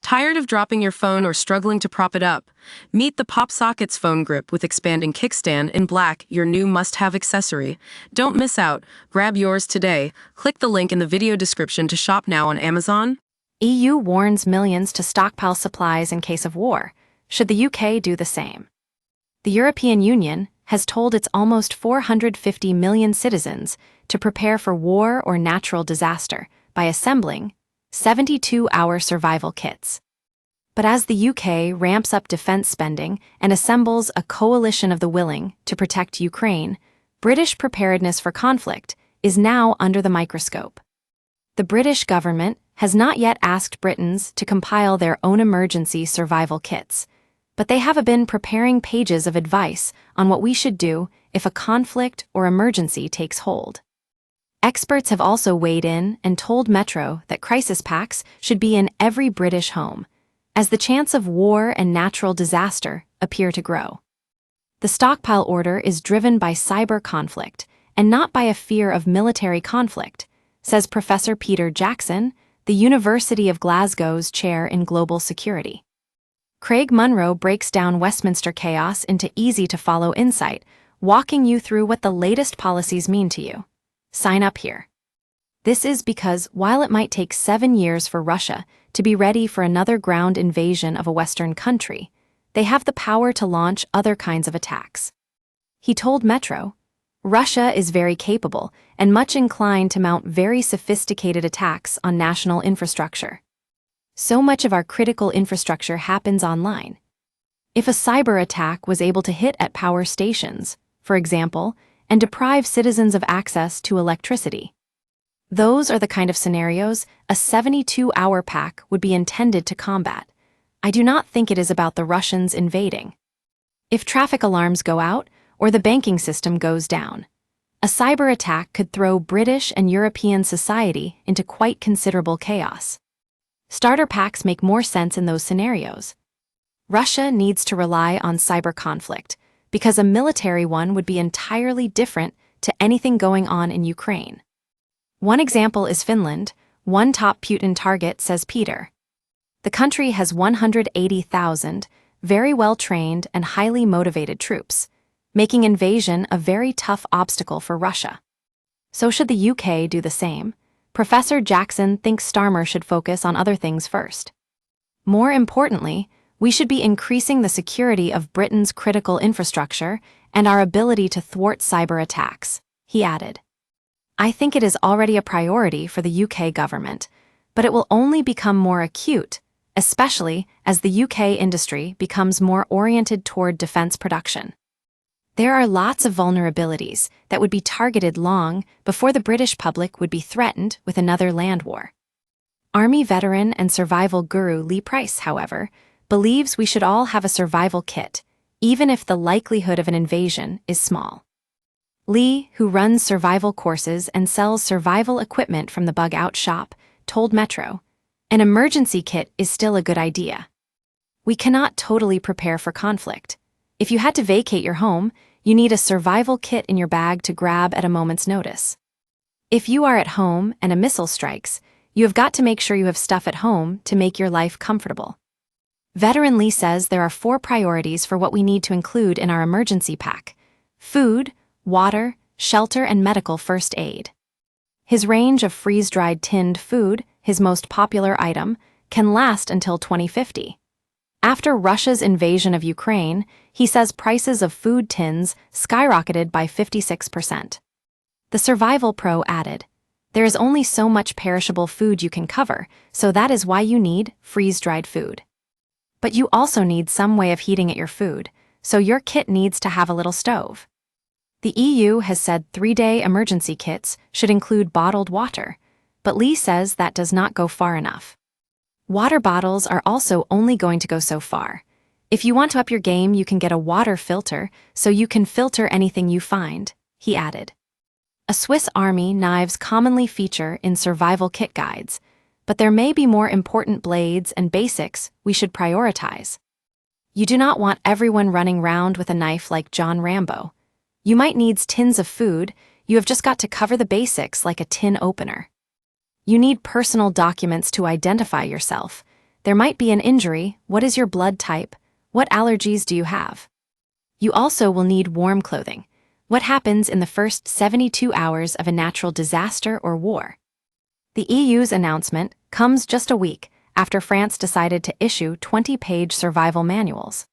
Tired of dropping your phone or struggling to prop it up? Meet the Pop Sockets phone grip with expanding kickstand in black, your new must-have accessory. Don't miss out. Grab yours today. Click the link in the video description to shop now on Amazon. EU warns millions to stockpile supplies in case of war. Should the UK do the same? The European Union has told its almost 450 million citizens to prepare for war or natural disaster by assembling 72-hour survival kits. But as the UK ramps up defense spending and assembles a coalition of the willing to protect Ukraine, British preparedness for conflict is now under the microscope. The British government has not yet asked Britons to compile their own emergency survival kits, but they have been preparing pages of advice on what we should do if a conflict or emergency takes hold. Experts have also weighed in and told Metro that crisis packs should be in every British home, as the chance of war and natural disaster appear to grow. The stockpile order is driven by cyber conflict and not by a fear of military conflict, says Professor Peter Jackson, the University of Glasgow's chair in global security. Craig Munro breaks down Westminster chaos into easy-to-follow insight, walking you through what the latest policies mean to you. Sign up here. This is because while it might take 7 years for Russia to be ready for another ground invasion of a Western country, they have the power to launch other kinds of attacks. He told Metro, Russia is very capable and much inclined to mount very sophisticated attacks on national infrastructure. So much of our critical infrastructure happens online. If a cyber attack was able to hit at power stations, for example, and deprive citizens of access to electricity, those are the kind of scenarios a 72-hour pack would be intended to combat. I do not think it is about the Russians invading. If traffic alarms go out or the banking system goes down, a cyber attack could throw British and European society into quite considerable chaos. Starter packs make more sense in those scenarios. Russia needs to rely on cyber conflict because a military one would be entirely different to anything going on in Ukraine. One example is Finland, one top Putin target, says Peter. The country has 180,000 very well-trained and highly motivated troops, making invasion a very tough obstacle for Russia. So should the UK do the same? Professor Jackson thinks Starmer should focus on other things first. More importantly, we should be increasing the security of Britain's critical infrastructure and our ability to thwart cyber attacks, he added. I think it is already a priority for the UK government, but it will only become more acute, especially as the UK industry becomes more oriented toward defense production. There are lots of vulnerabilities that would be targeted long before the British public would be threatened with another land war. Army veteran and survival guru Lee Price, however, believes we should all have a survival kit, even if the likelihood of an invasion is small. Lee, who runs survival courses and sells survival equipment from the Bug Out shop, told Metro, an emergency kit is still a good idea. We cannot totally prepare for conflict. If you had to vacate your home, you need a survival kit in your bag to grab at a moment's notice. If you are at home and a missile strikes, you have got to make sure you have stuff at home to make your life comfortable. Veteran Lee says there are 4 priorities for what we need to include in our emergency pack: food, water, shelter, and medical first aid. His range of freeze-dried tinned food, his most popular item, can last until 2050. After Russia's invasion of Ukraine, he says prices of food tins skyrocketed by 56%. The Survival Pro added, there is only so much perishable food you can cover, so that is why you need freeze-dried food. But you also need some way of heating your food, so your kit needs to have a little stove. The EU has said 3-day emergency kits should include bottled water, but Lee says that does not go far enough. Water bottles are also only going to go so far. If you want to up your game, you can get a water filter so you can filter anything you find, he added. A Swiss Army knives commonly feature in survival kit guides, but there may be more important blades and basics we should prioritize. You do not want everyone running round with a knife like John Rambo. You might need tins of food, you have just got to cover the basics like a tin opener. You need personal documents to identify yourself. There might be an injury. What is your blood type? What allergies do you have? You also will need warm clothing. What happens in the first 72 hours of a natural disaster or war? The EU's announcement comes just a week after France decided to issue 20-page survival manuals.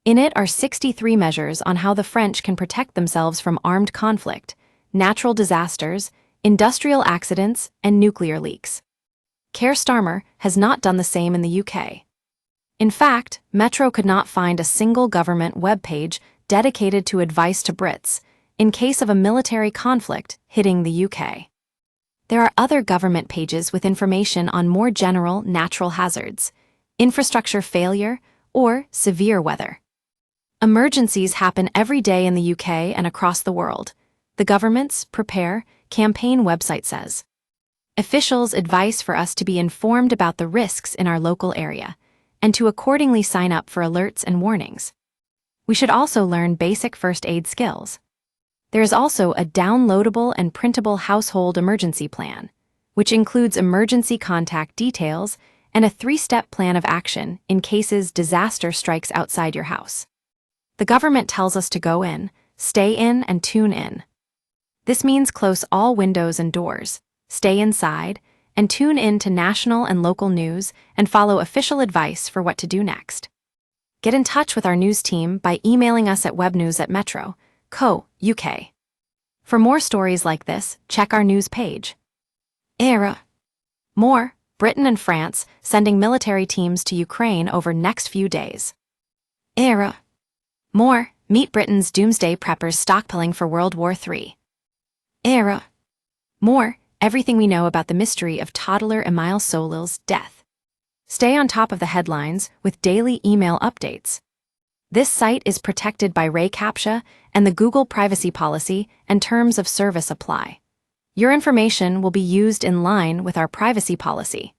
In it are 63 measures on how the French can protect themselves from armed conflict, natural disasters, industrial accidents, and nuclear leaks. Keir Starmer has not done the same in the UK. In fact, Metro could not find a single government webpage dedicated to advice to Brits in case of a military conflict hitting the UK. There are other government pages with information on more general natural hazards, infrastructure failure, or severe weather. Emergencies happen every day in the UK and across the world. The government's Prepare campaign website says. Officials advise for us to be informed about the risks in our local area and to accordingly sign up for alerts and warnings. We should also learn basic first aid skills. There is also a downloadable and printable household emergency plan, which includes emergency contact details and a 3-step plan of action in cases disaster strikes outside your house. The government tells us to go in, stay in, and tune in. This means close all windows and doors, stay inside, and tune in to national and local news and follow official advice for what to do next. Get in touch with our news team by emailing us at webnews@metro.co.uk. For more stories like this, check our news page. More, Britain and France sending military teams to Ukraine over next few days. More, meet Britain's doomsday preppers stockpiling for World War III. More, everything we know about the mystery of toddler Emile Solil's death. Stay on top of the headlines with daily email updates. This site is protected by RayCAPTCHA and the Google privacy policy and terms of service apply. Your information will be used in line with our privacy policy.